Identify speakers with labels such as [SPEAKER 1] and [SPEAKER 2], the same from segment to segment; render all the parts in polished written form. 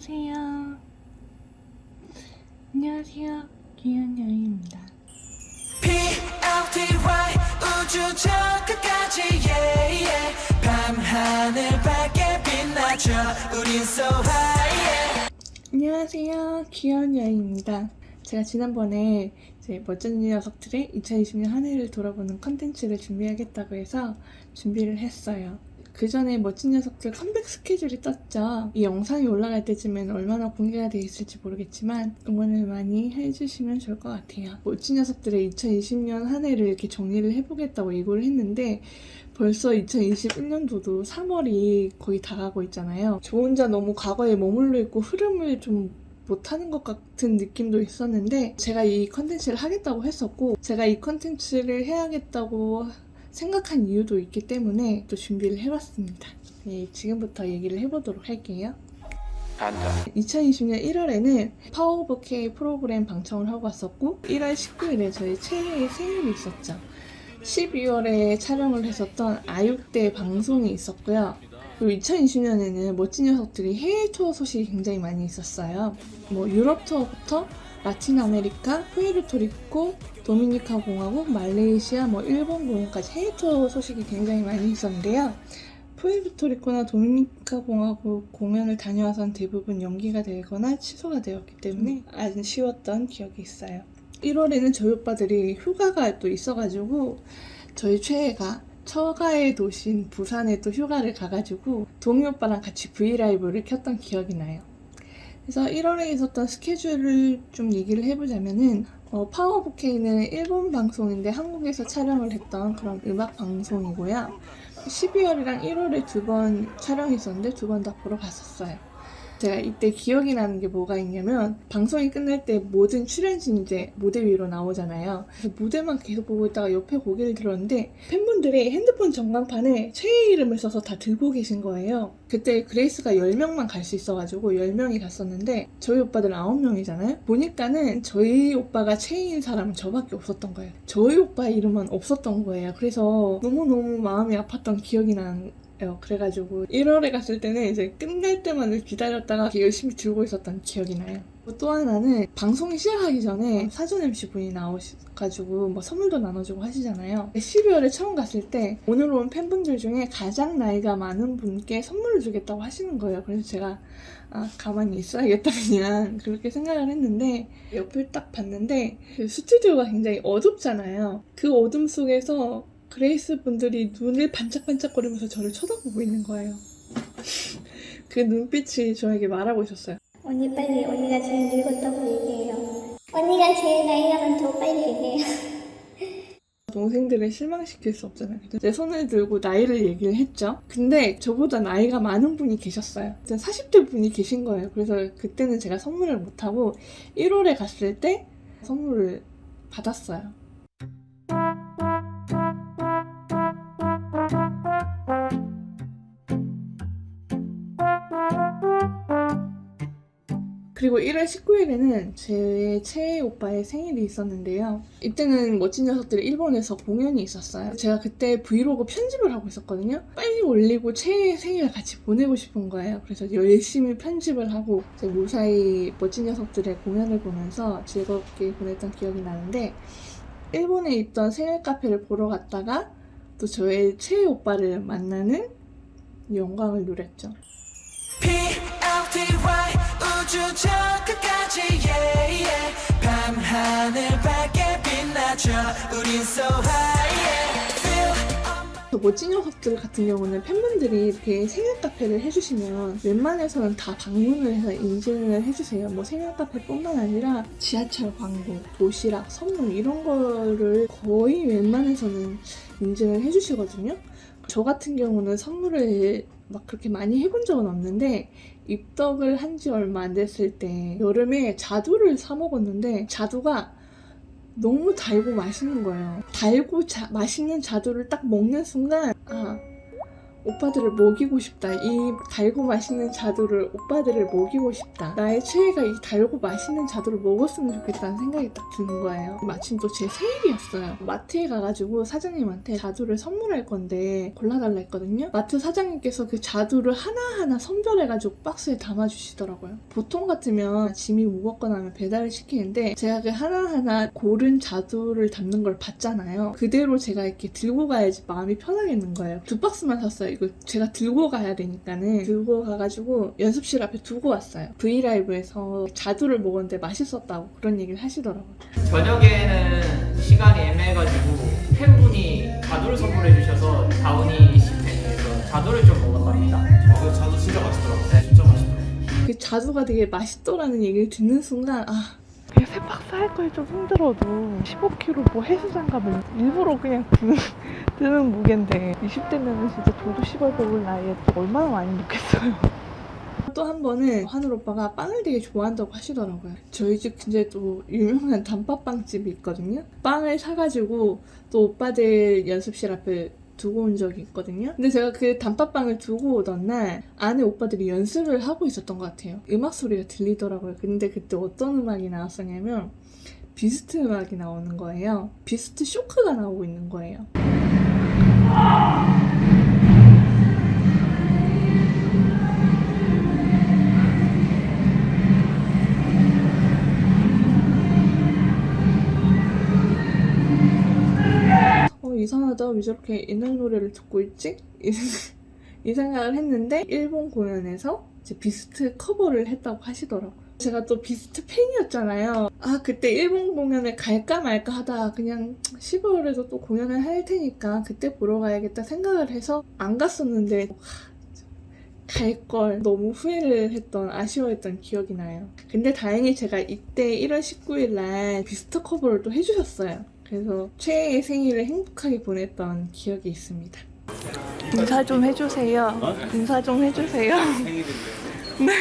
[SPEAKER 1] 안녕하세요. 안녕하세요. 귀여운 여인입니다.
[SPEAKER 2] PLTY 우주 저 끝까지 yeah, yeah. 밤하늘 밝게 빛나죠 우린 so high yeah.
[SPEAKER 1] 안녕하세요. 귀여운 여인입니다. 제가 지난번에 이제 멋진 녀석들의 2020년 한 해를 돌아보는 컨텐츠를 준비하겠다고 해서 준비를 했어요. 그 전에 멋진 녀석들 컴백 스케줄이 떴죠. 이 영상이 올라갈 때쯤엔 얼마나 공개가 되어 있을지 모르겠지만 응원을 많이 해주시면 좋을 것 같아요. 멋진 녀석들의 2020년 한 해를 이렇게 정리를 해보겠다고 예고를 했는데 벌써 2021년도도 3월이 거의 다 가고 있잖아요. 저 혼자 너무 과거에 머물러 있고 흐름을 좀 못하는 것 같은 느낌도 있었는데 제가 이 컨텐츠를 하겠다고 했었고 제가 이 컨텐츠를 해야겠다고 생각한 이유도 있기 때문에 또 준비를 해봤습니다. 네, 지금부터 얘기를 해보도록 할게요. 2020년 1월에는 파워 오브 K 프로그램 방청을 하고 왔었고 1월 19일에 저희 최애의 생일이 있었죠. 12월에 촬영을 했었던 아육대 방송이 있었고요. 그리고 2020년에는 멋진 녀석들이 해외 투어 소식이 굉장히 많이 있었어요. 유럽 투어부터 라틴 아메리카, 푸에르토리코, 도미니카 공화국, 말레이시아, 일본 공연까지 해외 투어 소식이 굉장히 많이 있었는데요. 푸에르토리코나 도미니카 공화국 공연을 다녀와서는 대부분 연기가 되거나 취소가 되었기 때문에 아쉬웠던 기억이 있어요. 1월에는 저희 오빠들이 휴가가 또 있어가지고 저희 최애가 처가의 도시인 부산에 또 휴가를 가가지고 동희 오빠랑 같이 브이라이브를 켰던 기억이 나요. 그래서 1월에 있었던 스케줄을 좀 얘기를 해보자면은 파워 오브 K는 일본 방송인데 한국에서 촬영을 했던 그런 음악 방송이고요. 12월이랑 1월에 2번 촬영이 있었는데 2번 다 보러 갔었어요. 제가 이때 기억이 나는 게 뭐가 있냐면 방송이 끝날 때 모든 출연진이 이제 무대 위로 나오잖아요. 그래서 무대만 계속 보고 있다가 옆에 고개를 들었는데 팬분들이 핸드폰 전광판에 최애 이름을 써서 다 들고 계신 거예요. 그때 그레이스가 10명만 갈 수 있어가지고 10명이 갔었는데 저희 오빠들은 9명이잖아요. 보니까는 저희 오빠가 최애인 사람은 저밖에 없었던 거예요. 저희 오빠 이름은 없었던 거예요. 그래서 너무너무 마음이 아팠던 기억이 나는 그래가지고 1월에 갔을 때는 이제 끝날 때만을 기다렸다가 열심히 들고 있었던 기억이 나요. 또 하나는 방송이 시작하기 전에 사전 MC 분이 나오셔가지고 선물도 나눠주고 하시잖아요. 12월에 처음 갔을 때 오늘 온 팬분들 중에 가장 나이가 많은 분께 선물을 주겠다고 하시는 거예요. 그래서 제가 가만히 있어야겠다 그냥 그렇게 생각을 했는데 옆을 딱 봤는데 그 스튜디오가 굉장히 어둡잖아요. 그 어둠 속에서 그레이스 분들이 눈을 반짝반짝거리면서 저를 쳐다보고 있는 거예요. 그 눈빛이 저에게 말하고 있었어요.
[SPEAKER 3] 언니 빨리 언니가 제일 늙었다고 얘기해요. 언니가 제일 나이가 많다고 빨리 얘기해요.
[SPEAKER 1] 동생들을 실망시킬 수 없잖아요. 그래서 제 손을 들고 나이를 얘기를 했죠. 근데 저보다 나이가 많은 분이 계셨어요. 40대 분이 계신 거예요. 그래서 그때는 제가 선물을 못하고 1월에 갔을 때 선물을 받았어요. 그리고 1월 19일에는 제 최애 오빠의 생일이 있었는데요. 이때는 멋진 녀석들이 일본에서 공연이 있었어요. 제가 그때 브이로그 편집을 하고 있었거든요. 빨리 올리고 최애의 생일을 같이 보내고 싶은 거예요. 그래서 열심히 편집을 하고 무사히 멋진 녀석들의 공연을 보면서 즐겁게 보냈던 기억이 나는데 일본에 있던 생일 카페를 보러 갔다가 또 저의 최애 오빠를 만나는 영광을 누렸죠.
[SPEAKER 2] PLTY 우주 저 끝까지 yeah, yeah. 밤하늘 밝게 빛나죠 우린 so high yeah. Feel
[SPEAKER 1] 멋진 녀석들 같은 경우는 팬분들이 이렇게 생일 카페를 해주시면 웬만해서는 다 방문을 해서 인증을 해주세요. 생일 카페뿐만 아니라 지하철 광고, 도시락, 선물 이런 거를 거의 웬만해서는 인증을 해주시거든요. 저 같은 경우는 선물을 막 그렇게 많이 해본 적은 없는데 입덕을 한 지 얼마 안 됐을 때 여름에 자두를 사 먹었는데 자두가 너무 달고 맛있는 거예요. 달고 맛있는 자두를 딱 먹는 순간 오빠들을 먹이고 싶다. 이 달고 맛있는 자두를 오빠들을 먹이고 싶다. 나의 최애가 이 달고 맛있는 자두를 먹었으면 좋겠다는 생각이 딱 드는 거예요. 마침 또 제 생일이었어요. 마트에 가가지고 사장님한테 자두를 선물할 건데 골라달라 했거든요. 마트 사장님께서 그 자두를 하나하나 선별해가지고 박스에 담아주시더라고요. 보통 같으면 짐이 무겁거나 하면 배달을 시키는데 제가 그 하나하나 고른 자두를 담는 걸 봤잖아요. 그대로 제가 이렇게 들고 가야지 마음이 편하겠는 거예요. 2박스만 샀어요. 이거 제가 들고 가야 되니까는 들고 가가지고 연습실 앞에 두고 왔어요. 브이라이브에서 자두를 먹었는데 맛있었다고 그런 얘기를 하시더라고요.
[SPEAKER 4] 저녁에는 시간이 애매해가지고 팬분이 자두를 선물해 주셔서 다운이 씨팬에서 자두를 좀 먹어봤답니다.
[SPEAKER 5] 그 자두 진짜 맛있더라고요. 네, 진짜 맛있더라고요.
[SPEAKER 1] 그 자두가 되게 맛있더라는 얘기를 듣는 순간 그냥 3박스 할 거에 좀 힘들어도 15kg 뭐 헬스장 가면 일부러 그냥 드는 무게인데 20대면은 진짜 도도 씹어 먹을 나이에 또 얼마나 많이 먹겠어요. 또 한 번은 하늘 오빠가 빵을 되게 좋아한다고 하시더라고요. 저희 집 근처에 또 유명한 단팥빵집이 있거든요. 빵을 사가지고 또 오빠들 연습실 앞에 두고 온 적이 있거든요. 근데 제가 그 단팥빵을 두고 오던 날 안에 오빠들이 연습을 하고 있었던 것 같아요. 음악 소리가 들리더라고요. 근데 그때 어떤 음악이 나왔었냐면 비스트 음악이 나오는 거예요. 비스트 쇼크가 나오고 있는 거예요. 이상하다. 왜 저렇게 옛날 노래를 듣고 있지? 이 생각을 했는데 일본 공연에서 이제 비스트 커버를 했다고 하시더라고요. 제가 또 비스트 팬이었잖아요. 그때 일본 공연에 갈까 말까 하다가 그냥 12월에도 또 공연을 할 테니까 그때 보러 가야겠다 생각을 해서 안 갔었는데 갈걸 너무 후회를 했던 아쉬워했던 기억이 나요. 근데 다행히 제가 이때 1월 19일 날 비스트 커버를 또 해주셨어요. 그래서 최애의 생일을 행복하게 보냈던 기억이 있습니다. 인사 좀 해주세요. 인사 좀 해주세요. 네.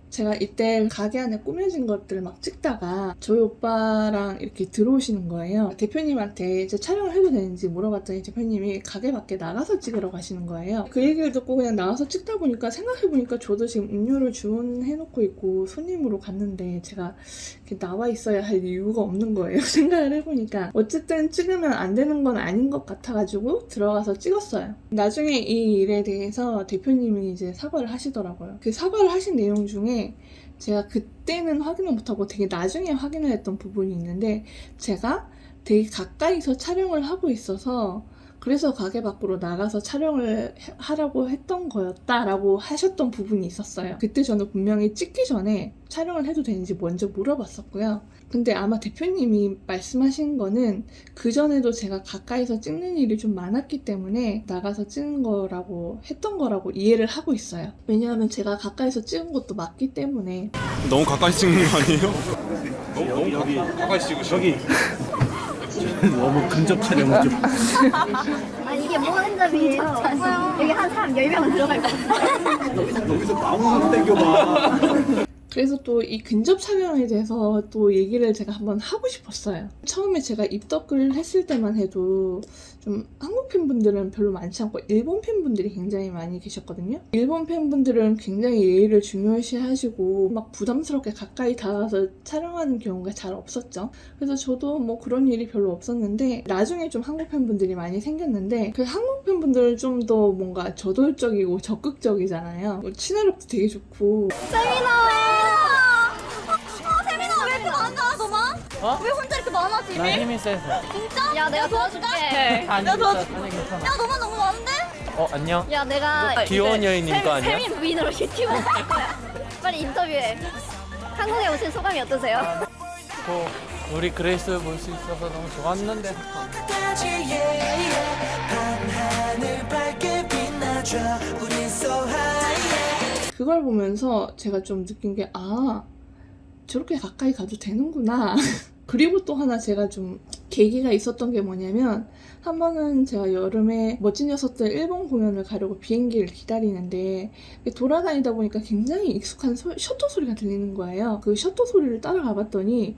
[SPEAKER 1] 제가 이때 가게 안에 꾸며진 것들을 막 찍다가 저희 오빠랑 이렇게 들어오시는 거예요. 대표님한테 이제 촬영을 해도 되는지 물어봤더니 대표님이 가게 밖에 나가서 찍으러 가시는 거예요. 그 얘기를 듣고 그냥 나가서 찍다 보니까 생각해보니까 저도 지금 음료를 주문해놓고 있고 손님으로 갔는데 제가 이렇게 나와 있어야 할 이유가 없는 거예요. 생각을 해보니까 어쨌든 찍으면 안 되는 건 아닌 것 같아가지고 들어가서 찍었어요. 나중에 이 일에 대해서 대표님이 이제 사과를 하시더라고요. 그 사과를 하신 내용 중에 제가 그때는 확인을 못하고 되게 나중에 확인을 했던 부분이 있는데 제가 되게 가까이서 촬영을 하고 있어서 그래서 가게 밖으로 나가서 촬영을 하라고 했던 거였다라고 하셨던 부분이 있었어요. 그때 저는 분명히 찍기 전에 촬영을 해도 되는지 먼저 물어봤었고요. 근데 아마 대표님이 말씀하신 거는 그전에도 제가 가까이서 찍는 일이 좀 많았기 때문에 나가서 찍는 거라고 했던 거라고 이해를 하고 있어요. 왜냐하면 제가 가까이서 찍은 것도 맞기 때문에.
[SPEAKER 5] 너무 가까이 찍는 거 아니에요? 너무 가까이 찍으시죠. 여기
[SPEAKER 6] 너무 근접 촬영을 좀.
[SPEAKER 3] 이게 뭐 하는 점이에요? 여기 한 사람 10명은 들어갈 것 같아요.
[SPEAKER 6] 여기서 나무만 땡겨봐.
[SPEAKER 1] 그래서 또 이 근접 촬영에 대해서 또 얘기를 제가 한번 하고 싶었어요. 처음에 제가 입덕을 했을 때만 해도 좀 한국 팬분들은 별로 많지 않고 일본 팬분들이 굉장히 많이 계셨거든요. 일본 팬분들은 굉장히 예의를 중요시 하시고 막 부담스럽게 가까이 다가서 촬영하는 경우가 잘 없었죠. 그래서 저도 뭐 그런 일이 별로 없었는데 나중에 좀 한국 팬분들이 많이 생겼는데 그 한국 팬분들은 좀 더 뭔가 저돌적이고 적극적이잖아요. 친화력도 되게 좋고.
[SPEAKER 7] 세민아 왜 이렇게 많아 너만? 왜 혼자 이렇게 많아 집이?
[SPEAKER 4] 난 힘이 세서.
[SPEAKER 7] 진짜? 야 내가 도와줄게.
[SPEAKER 4] 아니 괜찮아. 괜찮아.
[SPEAKER 7] 야 너만 너무 많은데?
[SPEAKER 4] 안녕.
[SPEAKER 7] 야 내가
[SPEAKER 4] 귀여운 여인인 거 아니야?
[SPEAKER 7] 세민 부인으로 유튜브 할 거야. 빨리 인터뷰해. 한국에 오신 소감이 어떠세요?
[SPEAKER 4] 우리 그레이스 볼 수 있어서 너무 좋았는데.
[SPEAKER 2] 끝까지 yeah, yeah. 밤하늘 밝게 빛나줘 우린 so high yeah.
[SPEAKER 1] 그걸 보면서 제가 좀 느낀 게 저렇게 가까이 가도 되는구나. 그리고 또 하나 제가 좀 계기가 있었던 게 뭐냐면 한 번은 제가 여름에 멋진 녀석들 일본 공연을 가려고 비행기를 기다리는데 돌아다니다 보니까 굉장히 익숙한 셔터 소리가 들리는 거예요. 그 셔터 소리를 따라가 봤더니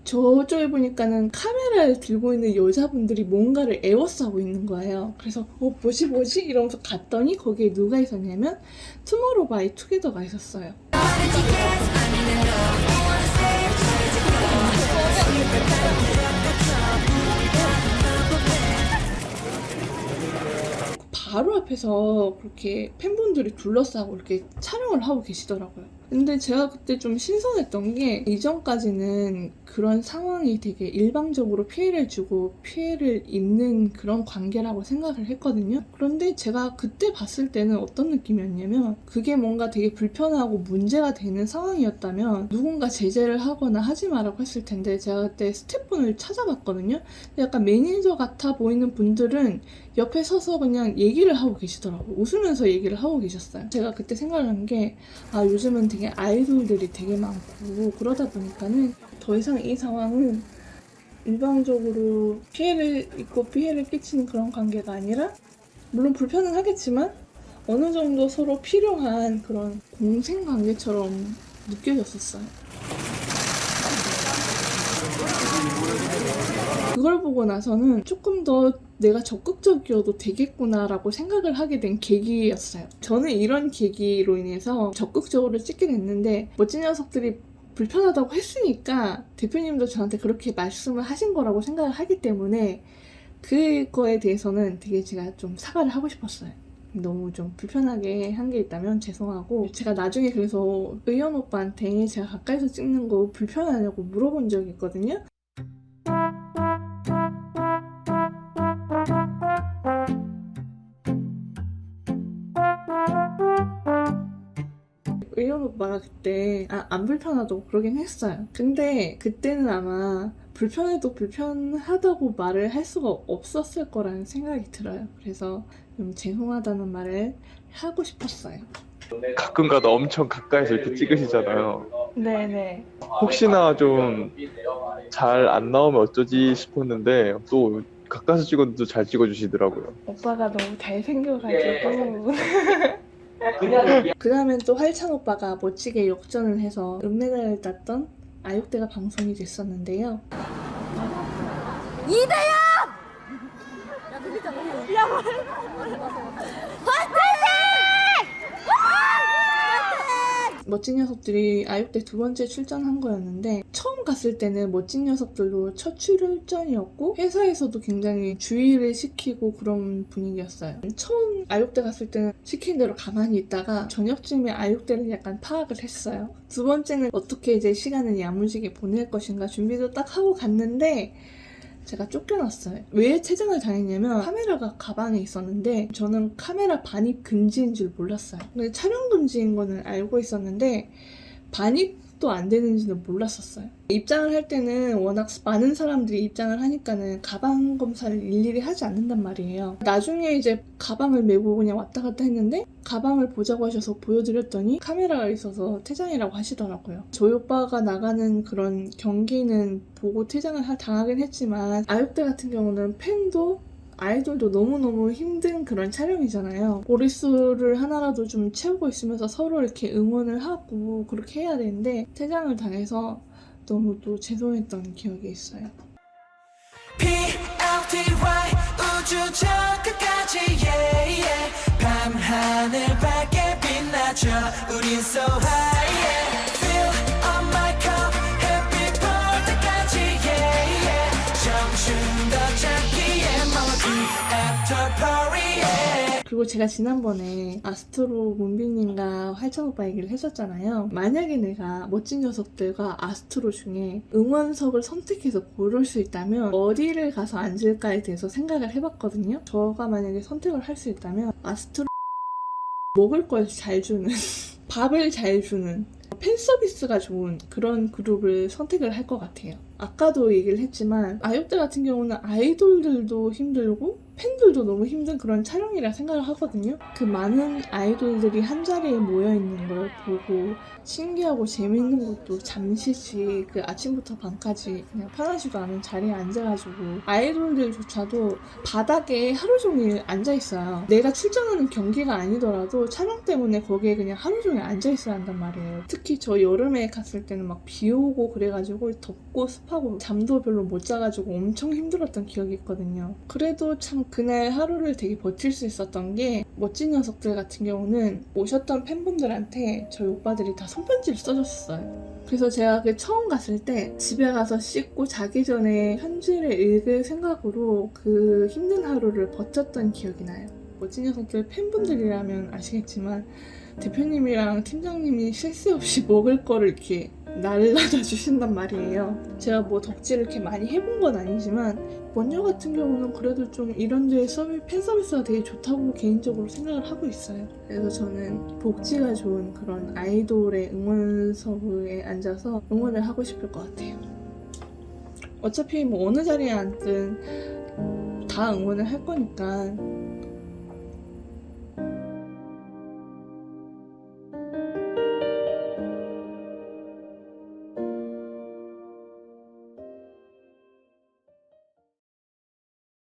[SPEAKER 1] 저쪽에 보니까는 카메라를 들고 있는 여자분들이 뭔가를 에워싸고 있는 거예요. 그래서 뭐지? 이러면서 갔더니 거기에 누가 있었냐면 투모로우바이투게더가 있었어요. 바로 앞에서 그렇게 팬분들이 둘러싸고 이렇게 촬영을 하고 계시더라고요. 근데 제가 그때 좀 신선했던 게 이전까지는 그런 상황이 되게 일방적으로 피해를 주고 피해를 입는 그런 관계라고 생각을 했거든요. 그런데 제가 그때 봤을 때는 어떤 느낌이었냐면 그게 뭔가 되게 불편하고 문제가 되는 상황이었다면 누군가 제재를 하거나 하지 말라고 했을 텐데 제가 그때 스태프분을 찾아봤거든요. 약간 매니저 같아 보이는 분들은 옆에 서서 그냥 얘기를 하고 계시더라고요. 웃으면서 얘기를 하고 계셨어요. 제가 그때 생각한 게 요즘은 되게 아이돌들이 되게 많고 그러다 보니까는 더 이상 이 상황은 일방적으로 피해를 입고 피해를 끼치는 그런 관계가 아니라 물론 불편은 하겠지만 어느 정도 서로 필요한 그런 공생 관계처럼 느껴졌었어요. 그걸 보고 나서는 조금 더 내가 적극적이어도 되겠구나라고 생각을 하게 된 계기였어요. 저는 이런 계기로 인해서 적극적으로 찍게 됐는데 멋진 녀석들이 불편하다고 했으니까 대표님도 저한테 그렇게 말씀을 하신 거라고 생각을 하기 때문에 그거에 대해서는 되게 제가 좀 사과를 하고 싶었어요. 너무 좀 불편하게 한 게 있다면 죄송하고 제가 나중에 그래서 의연 오빠한테 제가 가까이서 찍는 거 불편하냐고 물어본 적이 있거든요. 의연 오빠가 그때 안 불편하다고 그러긴 했어요. 근데 그때는 아마 불편해도 불편하다고 말을 할 수가 없었을 거라는 생각이 들어요. 그래서 좀 죄송하다는 말을 하고 싶었어요.
[SPEAKER 5] 가끔가다 엄청 가까이서 이렇게 찍으시잖아요.
[SPEAKER 1] 네네.
[SPEAKER 5] 혹시나 좀 잘 안 나오면 어쩌지 싶었는데 또 가까이서 찍어도 잘 찍어주시더라고요.
[SPEAKER 1] 오빠가 너무 잘생겨가지고 그 다음엔 또 활찬 오빠가 멋지게 역전을 해서 은메달을 땄던 아육대가 방송이 됐었는데요. 멋진 녀석들이 아육대 두 번째 출전한 거였는데 처음 갔을 때는 멋진 녀석들도 첫 출전이었고 회사에서도 굉장히 주의를 시키고 그런 분위기였어요. 처음 아육대 갔을 때는 시킨 대로 가만히 있다가 저녁쯤에 아육대를 약간 파악을 했어요. 두 번째는 어떻게 이제 시간을 야무지게 보낼 것인가 준비도 딱 하고 갔는데 제가 쫓겨났어요. 왜 퇴장을 당했냐면 카메라가 가방에 있었는데 저는 카메라 반입 금지인 줄 몰랐어요. 근데 촬영 금지인 거는 알고 있었는데 반입도 안 되는지는 몰랐었어요. 입장을 할 때는 워낙 많은 사람들이 입장을 하니까는 가방 검사를 일일이 하지 않는단 말이에요. 나중에 이제 가방을 메고 그냥 왔다 갔다 했는데 가방을 보자고 하셔서 보여드렸더니 카메라가 있어서 퇴장이라고 하시더라고요. 저희 오빠가 나가는 그런 경기는 보고 퇴장을 당하긴 했지만 아육대 같은 경우는 팬도 아이돌도 너무너무 힘든 그런 촬영이잖아요. 보리수를 하나라도 좀 채우고 있으면서 서로 이렇게 응원을 하고 그렇게 해야 되는데 퇴장을 당해서 너무 또 죄송했던 기억이 있어요.
[SPEAKER 2] PLTY 우주 저 끝까지 yeah, yeah. 밤하늘 밝게 빛나죠 우린 so high yeah. Fill up my cup happy birthday까지 yeah, yeah. 청춘 더 찾기에 melody after party yeah.
[SPEAKER 1] 그리고 제가 지난번에 아스트로 문빈님과 활찬 오빠 얘기를 했었잖아요. 만약에 내가 멋진 녀석들과 아스트로 중에 응원석을 선택해서 고를 수 있다면 어디를 가서 앉을까에 대해서 생각을 해봤거든요. 저가 만약에 선택을 할 수 있다면 아스트로 먹을 걸 잘 주는 밥을 잘 주는 팬 서비스가 좋은 그런 그룹을 선택을 할 것 같아요. 아까도 얘기를 했지만 아육대 같은 경우는 아이돌들도 힘들고 팬들도 너무 힘든 그런 촬영이라 생각을 하거든요. 그 많은 아이돌들이 한 자리에 모여있는 걸 보고 신기하고 재밌는 것도 잠시씩 그 아침부터 밤까지 그냥 편하지도 않은 자리에 앉아가지고 아이돌들조차도 바닥에 하루 종일 앉아있어요. 내가 출전하는 경기가 아니더라도 촬영 때문에 거기에 그냥 하루 종일 앉아있어야 한단 말이에요. 특히 저 여름에 갔을 때는 막 비 오고 그래가지고 덥고 습하고 잠도 별로 못 자가지고 엄청 힘들었던 기억이 있거든요. 그래도 참 그날 하루를 되게 버틸 수 있었던 게 멋진 녀석들 같은 경우는 오셨던 팬분들한테 저희 오빠들이 다 손편지를 써줬어요. 그래서 제가 그 처음 갔을 때 집에 가서 씻고 자기 전에 편지를 읽을 생각으로 그 힘든 하루를 버텼던 기억이 나요. 멋진 녀석들 팬분들이라면 아시겠지만 대표님이랑 팀장님이 쉴 새 없이 먹을 거를 이렇게 날라다 주신단 말이에요. 제가 뭐 덕질을 이렇게 많이 해본 건 아니지만 원녀 같은 경우는 그래도 좀 이런 데에 팬 서비스가 되게 좋다고 개인적으로 생각을 하고 있어요. 그래서 저는 복지가 좋은 그런 아이돌의 응원석에 앉아서 응원을 하고 싶을 것 같아요. 어차피 뭐 어느 자리에 앉든 다 응원을 할 거니까